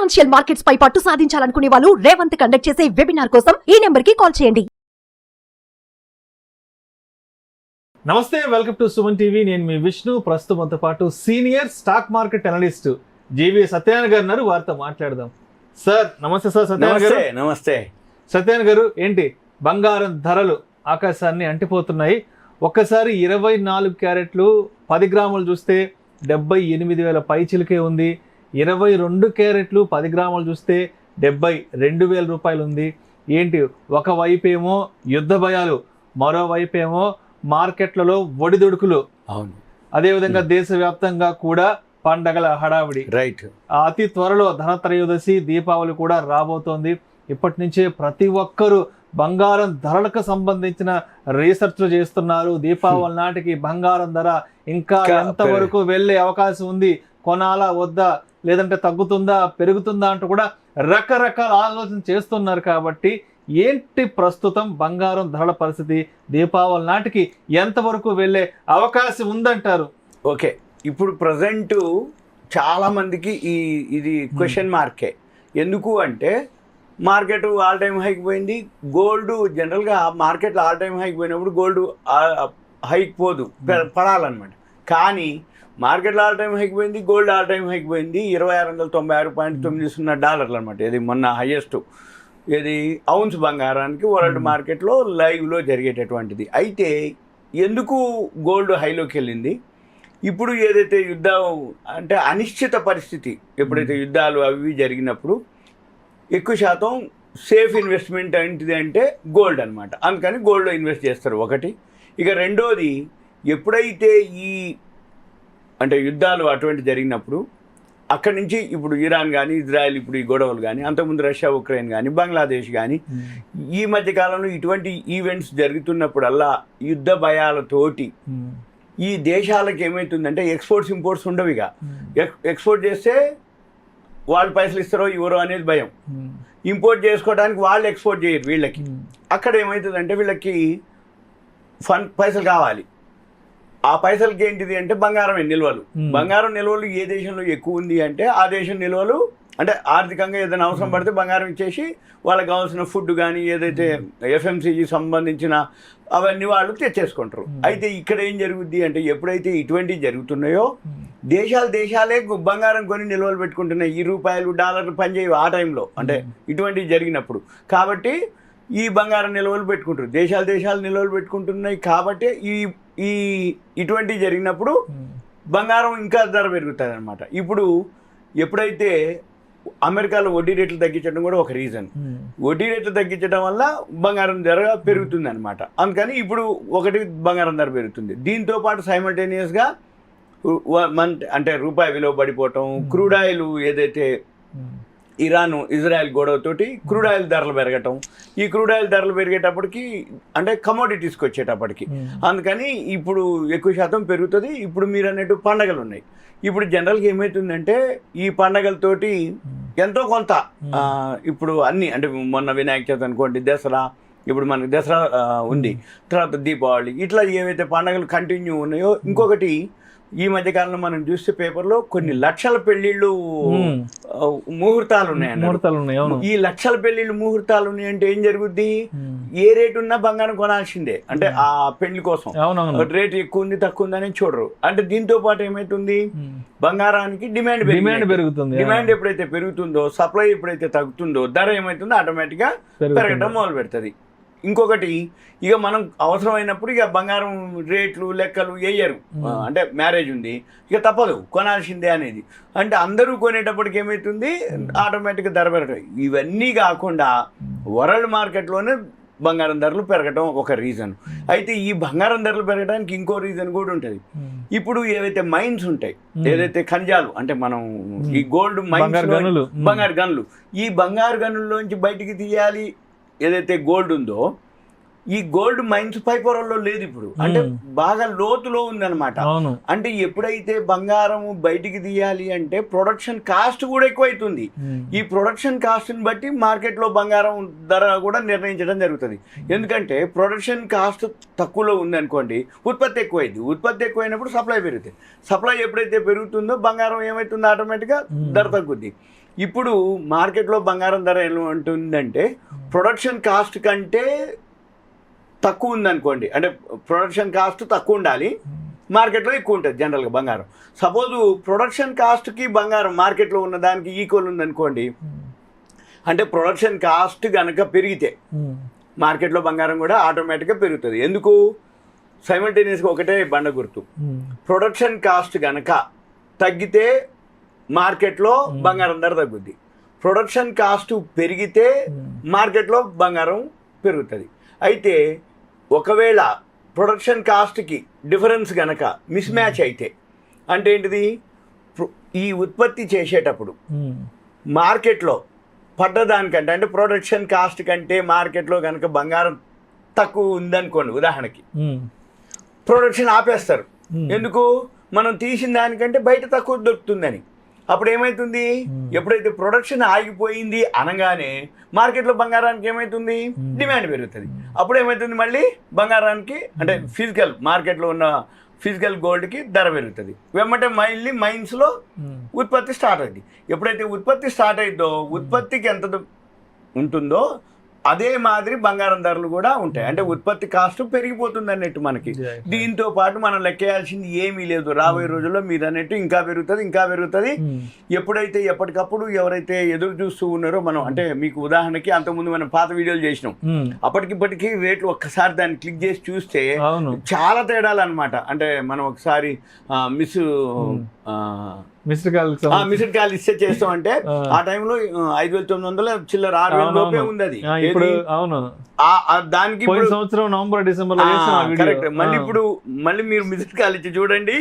Financial markets పై పట్టు సాధించాలనుకునే వాళ్ళు Revanth conduct చేసే వెబినార్ కోసం ఈ నెంబర్ కి కాల్ చేయండి. నమస్తే, వెల్కమ్ టు సుమన్ టీవీ. నేను మీ విష్ణు. ప్రస్తుతం మనతో పాటు సీనియర్ స్టాక్ మార్కెట్ అనలిస్ట్ జీవి సత్యనారాయణ గారు ఉన్నారు. వారితో మాట్లాడదాం. సార్ నమస్తే. సార్ సత్యనారాయణ గారు. నమస్తే. సత్యనారాయణ గారు, ఏంటి బంగారం ధరలు ఆకాశాన్ని అంటిపోతున్నాయి. ఒక్కసారి 24 క్యారెట్లు 10 గ్రాములు చూస్తే 78,000 పైచిలకే ఉంది. 22 క్యారెట్లు 10 గ్రాములు చూస్తే 72,000 రూపాయలు ఉంది. ఏంటి, ఒకవైపేమో యుద్ధ భయాలు, మరోవైపేమో మార్కెట్లలో ఒడిదుడుకులు. అవును. అదేవిధంగా దేశవ్యాప్తంగా కూడా పండగల హడావిడి. రైట్. అతి త్వరలో ధనత్రయోదశి, దీపావళి కూడా రాబోతోంది. ఇప్పటి నుంచే ప్రతి ఒక్కరూ బంగారం ధరలకు సంబంధించిన రీసెర్చ్ చేస్తున్నారు. దీపావళి నాటికి బంగారం ధర ఇంకా ఎంతవరకు వెళ్ళే అవకాశం ఉంది, కొనాలా వద్దా, లేదంటే తగ్గుతుందా పెరుగుతుందా అంటూ కూడా రకరకాల ఆలోచన చేస్తున్నారు. కాబట్టి ఏంటి ప్రస్తుతం బంగారం ధరల పరిస్థితి, దీపావళి నాటికి ఎంతవరకు వెళ్ళే అవకాశం ఉందంటారు? ఓకే, ఇప్పుడు ప్రజెంట్ చాలా మందికి ఇది క్వశ్చన్ మార్కే. ఎందుకు అంటే మార్కెట్ ఆల్ టైమ్ హైక్ పోయింది. గోల్డ్ జనరల్గా మార్కెట్లో ఆల్ టైమ్ హైక్ పోయినప్పుడు గోల్డ్ హైక్ పోదు, పడాలన్నమాట. కానీ మార్కెట్లో ఆల్ టైమ్ హైక్ పోయింది, గోల్డ్ ఆల్ టైమ్ హైక్ పోయింది. 2696.90 అనమాట. ఇది మొన్న హైయెస్ట్. ఇది ఔన్స్ బంగారానికి వరల్డ్ మార్కెట్లో లైవ్లో జరిగేటటువంటిది. అయితే ఎందుకు గోల్డ్ హైలోకి వెళ్ళింది? ఇప్పుడు ఏదైతే యుద్ధం అంటే అనిశ్చిత పరిస్థితి, ఎప్పుడైతే యుద్ధాలు అవి జరిగినప్పుడు ఎక్కువ శాతం సేఫ్ ఇన్వెస్ట్మెంట్ ఏంటిది అంటే గోల్డ్ అనమాట. అందుకని గోల్డ్లో ఇన్వెస్ట్ చేస్తారు ఒకటి. ఇక రెండోది, ఎప్పుడైతే అంటే యుద్ధాలు అటువంటి జరిగినప్పుడు అక్కడి నుంచి ఇప్పుడు ఇరాన్ కానీ, ఇజ్రాయెల్, ఇప్పుడు ఈ గొడవలు కానీ, అంతకుముందు రష్యా ఉక్రెయిన్ కానీ, బంగ్లాదేశ్ కానీ, ఈ మధ్య కాలంలో ఇటువంటి ఈవెంట్స్ జరుగుతున్నప్పుడల్లా యుద్ధ భయాలతోటి ఈ దేశాలకు ఏమవుతుందంటే ఎక్స్పోర్ట్స్ ఇంపోర్ట్స్ ఉండవు. ఇక ఎక్స్పోర్ట్ చేస్తే వాళ్ళు పైసలు ఇస్తారో ఇవ్వరో అనేది భయం. ఇంపోర్ట్ చేసుకోవడానికి వాళ్ళు ఎక్స్పోర్ట్ చేయరు వీళ్ళకి. అక్కడ ఏమవుతుందంటే వీళ్ళకి పైసలు కావాలి. ఆ పైసలకి ఏంటిది అంటే బంగారం నిల్వలు. బంగారం నిల్వలు ఏ దేశంలో ఎక్కువ ఉంది అంటే ఆ దేశం నిల్వలు, అంటే ఆర్థికంగా ఏదైనా అవసరం పడితే బంగారం ఇచ్చేసి వాళ్ళకి కావాల్సిన ఫుడ్ కానీ, ఏదైతే ఎఫ్ఎంసీజీ సంబంధించిన అవన్నీ వాళ్ళు తెచ్చేసుకుంటారు. అయితే ఇక్కడ ఏం జరుగుద్ది అంటే ఎప్పుడైతే ఇటువంటివి జరుగుతున్నాయో దేశాలే బంగారం కొని నిల్వలు పెట్టుకుంటున్నాయి. ఈ రూపాయలు డాలర్లు పనిచేయవు ఆ టైంలో, అంటే ఇటువంటివి జరిగినప్పుడు. కాబట్టి ఈ బంగారం నిల్వలు పెట్టుకుంటారు, దేశాలు నిల్వలు పెట్టుకుంటున్నాయి. కాబట్టి ఇటువంటివి జరిగినప్పుడు బంగారం ఇంకా ధర పెరుగుతుంది అనమాట. ఇప్పుడు ఎప్పుడైతే అమెరికాలో వడ్డీ రేట్లు తగ్గించడం కూడా ఒక రీజన్. వడ్డీ రేట్లు తగ్గించడం వల్ల బంగారం ధర పెరుగుతుంది అనమాట. అందుకని ఇప్పుడు ఒకటి బంగారం ధర పెరుగుతుంది. దీంతో పాటు సైమల్టేనియస్గా అంటే రూపాయి విలువ పడిపోవటం, క్రూడ్ ఆయిల్ ఏదైతే ఇరాన్ ఇజ్రాయెల్ గొడవతోటి క్రూడ్ ఆయిల్ ధరలు పెరగటం, ఈ క్రూడ్ ఆయిల్ ధరలు పెరిగేటప్పటికి అంటే కమోడిటీస్కి వచ్చేటప్పటికి, అందుకని ఇప్పుడు ఎక్కువ శాతం పెరుగుతుంది. ఇప్పుడు మీరు అన్నట్టు పండగలు ఉన్నాయి. ఇప్పుడు జనరల్గా ఏమవుతుందంటే ఈ పండగలతోటి ఎంతో కొంత ఇప్పుడు అన్నీ, అంటే మొన్న వినాయక చవితి అనుకోండి, దసరా, ఇప్పుడు మనకి దసరా ఉంది, తర్వాత దీపావళి, ఇట్లా ఏవైతే పండగలు కంటిన్యూ ఉన్నాయో. ఇంకొకటి, ఈ మధ్యకాలంలో మనం చూస్తే పేపర్లో కొన్ని లక్షల పెళ్లిళ్ళు ముహూర్తాలు ఉన్నాయి. ఈ లక్షల పెళ్లిళ్ళు ముహూర్తాలు ఉన్నాయంటే ఏం జరుగుద్ది? ఏ రేటు ఉన్నా బంగారం కొనాల్సిందే. అంటే ఆ పెళ్లి కోసం రేటు ఎక్కువ ఉంది తక్కువ ఉంది అని చూడరు. అంటే దీంతో పాటు ఏమైతుంది, బంగారానికి డిమాండ్ పెరుగుతుంది. డిమాండ్ ఎప్పుడైతే పెరుగుతుందో, సప్లై ఎప్పుడైతే తగ్గుతుందో, ధర ఏమైతుందో ఆటోమేటిక్గా పెరగడం మొదలు పెడుతుంది. ఇంకొకటి, ఇక మనం అవసరమైనప్పుడు ఇక బంగారం రేట్లు లెక్కలు వేయరు. అంటే మ్యారేజ్ ఉంది, ఇక తప్పదు కొనాల్సిందే అనేది. అంటే అందరూ కొనేటప్పటికి ఏమవుతుంది, ఆటోమేటిక్గా ధర పెరగడం. ఇవన్నీ కాకుండా వరల్డ్ మార్కెట్లోనే బంగారం ధరలు పెరగడం ఒక రీజన్. అయితే ఈ బంగారం ధరలు పెరగడానికి ఇంకో రీజన్ కూడా ఉంటుంది. ఇప్పుడు ఏవైతే మైన్స్ ఉంటాయి, ఏదైతే ఖనిజాలు, అంటే మనం ఈ గోల్డ్ మైన్స్, బంగారు గనులు, ఈ బంగారు గనుల్లోంచి బయటికి తీయాలి ఏదైతే గోల్డ్ ఉందో, ఈ గోల్డ్ మైన్స్ పైపొరల్లో లేదు ఇప్పుడు, అంటే బాగా లోతులో ఉందన్నమాట. అంటే ఎప్పుడైతే బంగారం బయటికి తీయాలి అంటే ప్రొడక్షన్ కాస్ట్ కూడా ఎక్కువ అవుతుంది. ఈ ప్రొడక్షన్ కాస్ట్ని బట్టి మార్కెట్లో బంగారం ధర కూడా నిర్ణయించడం జరుగుతుంది. ఎందుకంటే ప్రొడక్షన్ కాస్ట్ తక్కువలో ఉంది అనుకోండి, ఉత్పత్తి ఎక్కువైంది. ఉత్పత్తి ఎక్కువైనప్పుడు సప్లై పెరుగుతుంది. సప్లై ఎప్పుడైతే పెరుగుతుందో బంగారం ఏమవుతుందో ఆటోమేటిక్గా ధర తగ్గుద్ది. ఇప్పుడు మార్కెట్లో బంగారం ధర ఎలా ఉంటుందంటే ప్రొడక్షన్ కాస్ట్ కంటే తక్కువ ఉందనుకోండి, అంటే ప్రొడక్షన్ కాస్ట్ తక్కువ ఉండాలి, మార్కెట్లో ఎక్కువ ఉంటుంది జనరల్గా బంగారం. సపోజు ప్రొడక్షన్ కాస్ట్కి బంగారం మార్కెట్లో ఉన్న దానికి ఈక్వల్ ఉందనుకోండి, అంటే ప్రొడక్షన్ కాస్ట్ కనుక పెరిగితే మార్కెట్లో బంగారం కూడా ఆటోమేటిక్గా పెరుగుతుంది. ఎందుకు? సైమల్టేనియస్గా ఒకటే బండ గుర్తు. ప్రొడక్షన్ కాస్ట్ కనుక తగ్గితే మార్కెట్లో బంగారం ధర తగ్గుద్ది, ప్రొడక్షన్ కాస్ట్ పెరిగితే మార్కెట్లో బంగారం పెరుగుతుంది. అయితే ఒకవేళ ప్రొడక్షన్ కాస్ట్కి డిఫరెన్స్ కనుక మిస్ మ్యాచ్ అయితే అంటే ఏంటిది? ఈ ఉత్పత్తి చేసేటప్పుడు మార్కెట్లో పడ్డదానికంటే, అంటే ప్రొడక్షన్ కాస్ట్ కంటే మార్కెట్లో కనుక బంగారం తక్కువ ఉందనుకోండి, ఉదాహరణకి ప్రొడక్షన్ ఆపేస్తారు. ఎందుకు? మనం తీసిన దానికంటే బయట తక్కువ దొరుకుతుందని. అప్పుడు ఏమవుతుంది? ఎప్పుడైతే ప్రొడక్షన్ ఆగిపోయింది అనగానే మార్కెట్లో బంగారానికి ఏమవుతుంది? డిమాండ్ పెరుగుతుంది. అప్పుడు ఏమవుతుంది? మళ్ళీ బంగారానికి అంటే ఫిజికల్ మార్కెట్లో ఉన్న ఫిజికల్ గోల్డ్కి ధర పెరుగుతుంది. వెంబటే మళ్ళీ మైన్స్లో ఉత్పత్తి స్టార్ట్ అయింది. ఎప్పుడైతే ఉత్పత్తి స్టార్ట్ అయిందో ఉత్పత్తికి ఎంత ఉంటుందో అదే మాదిరి బంగారం ధరలు కూడా ఉంటాయి. అంటే ఉత్పత్తి కాస్ట్ పెరిగిపోతుంది అన్నట్టు మనకి. దీంతో పాటు మనం లెక్కేయాల్సింది ఏమీ లేదు. రాబోయే రోజుల్లో మీరు అన్నట్టు ఇంకా పెరుగుతుంది. ఎప్పుడైతే ఎప్పటికప్పుడు ఎవరైతే ఎదురు చూస్తూ ఉన్నారో మనం, అంటే మీకు ఉదాహరణకి అంతకుముందు మనం పాత వీడియోలు చేసినాం, అప్పటికిప్పటికీ రేట్లు ఒక్కసారి దాన్ని క్లిక్ చేసి చూస్తే చాలా తేడాలు అనమాట. అంటే మనం ఒకసారి మిస్డ్ కాల్ ఇస్తే చేస్తాం అంటే ఆ టైంలో 5,900 చిల్లర 6,000 లోపే ఉంది అది. దానికి సంవత్సరం నవంబర్ డిసెంబర్ కరెక్ట్. మళ్ళీ మీరు మిస్డ్ కాల్ ఇచ్చి చూడండి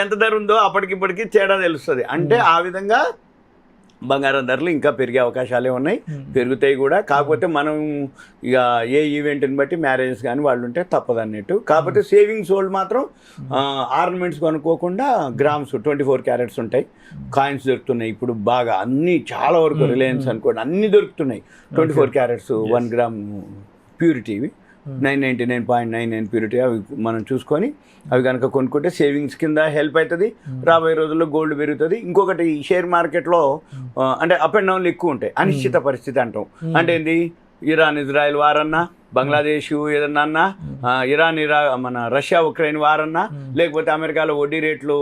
ఎంత ధర ఉందో అప్పటికిప్పటికి తేడా తెలుస్తుంది. అంటే ఆ విధంగా బంగారం ధరలు ఇంకా పెరిగే అవకాశాలే ఉన్నాయి, పెరుగుతాయి కూడా. కాకపోతే మనం ఇక ఏ ఈవెంట్ని బట్టి మ్యారేజెస్ కానీ వాళ్ళు ఉంటే తప్పదు అన్నట్టు. కాకపోతే సేవింగ్స్ వాళ్ళు మాత్రం ఆర్నమెంట్స్ కొనుక్కోకుండా గ్రామ్స్ 24 క్యారెట్స్ ఉంటాయి, కాయిన్స్ దొరుకుతున్నాయి ఇప్పుడు బాగా అన్నీ, చాలా వరకు రిలయన్స్ అనుకోండి అన్నీ దొరుకుతున్నాయి 24 క్యారెట్స్ 1 గ్రామ్ ప్యూరిటీవి 999.99 ప్యూరిటీ. అవి మనం చూసుకొని అవి కనుక కొనుక్కుంటే సేవింగ్స్ కింద హెల్ప్ అవుతుంది. రాబోయే రోజుల్లో గోల్డ్ పెరుగుతుంది. ఇంకొకటి షేర్ మార్కెట్లో అంటే అప్ అండ్ డౌన్లు ఎక్కువ ఉంటాయి, అనిశ్చిత పరిస్థితి అంటాం. అంటే ఏంది? ఇరాన్ ఇజ్రాయెల్ వారన్నా, బంగ్లాదేశ్ ఏదన్నా అన్నా, మన రష్యా ఉక్రెయిన్ వారన్నా, లేకపోతే అమెరికాలో వడ్డీ రేట్లు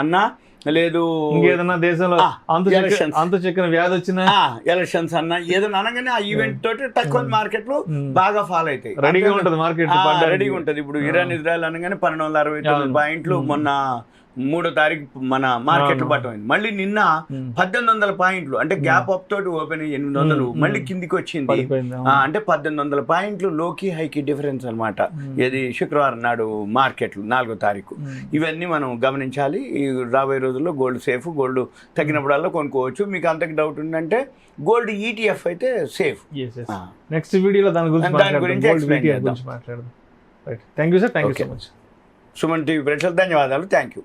అన్నా, లేదు ఇంకేదన్నా దేశంలో అంతుచక్కెర వ్యాధి వచ్చినా, ఎలక్షన్స్ అన్నా, ఏదైనా అనగానే ఆ ఈవెంట్ తోటి తక్కువ మార్కెట్లు బాగా ఫాలో అవుతాయి, రెడీగా ఉంటుంది మార్కెట్, రెడీగా ఉంటుంది. ఇప్పుడు ఇరాన్ ఇజ్రాయెల్ అనగానే 1269 పాయింట్లు మొన్న 3వ తారీఖు మన మార్కెట్ పట్టమైంది. మళ్ళీ నిన్న 1800 పాయింట్లు, అంటే గ్యాప్ అప్ తోటి ఓపెన్ 800 మళ్ళీ కిందికి వచ్చింది. అంటే 1800 పాయింట్లు లోకి హైకి డిఫరెన్స్ అనమాట. ఇది శుక్రవారం నాడు మార్కెట్లు 4వ తారీఖు. ఇవన్నీ మనం గమనించాలి. ఈ రాబోయే రోజుల్లో గోల్డ్ సేఫ్, గోల్డ్ తగ్గినప్పుడల్లా కొనుక్కోవచ్చు. మీకు అంతకు డౌట్ ఉందంటే గోల్డ్ ETF అయితే సేఫ్. నెక్స్ట్ వీడియోలో దాని గురించి ఎక్స్ప్లెయిన్ చేద్దాం. Thank you sir, thank you so much. Suman TV ప్రేక్షకులకు ధన్యవాదాలు. Thank you.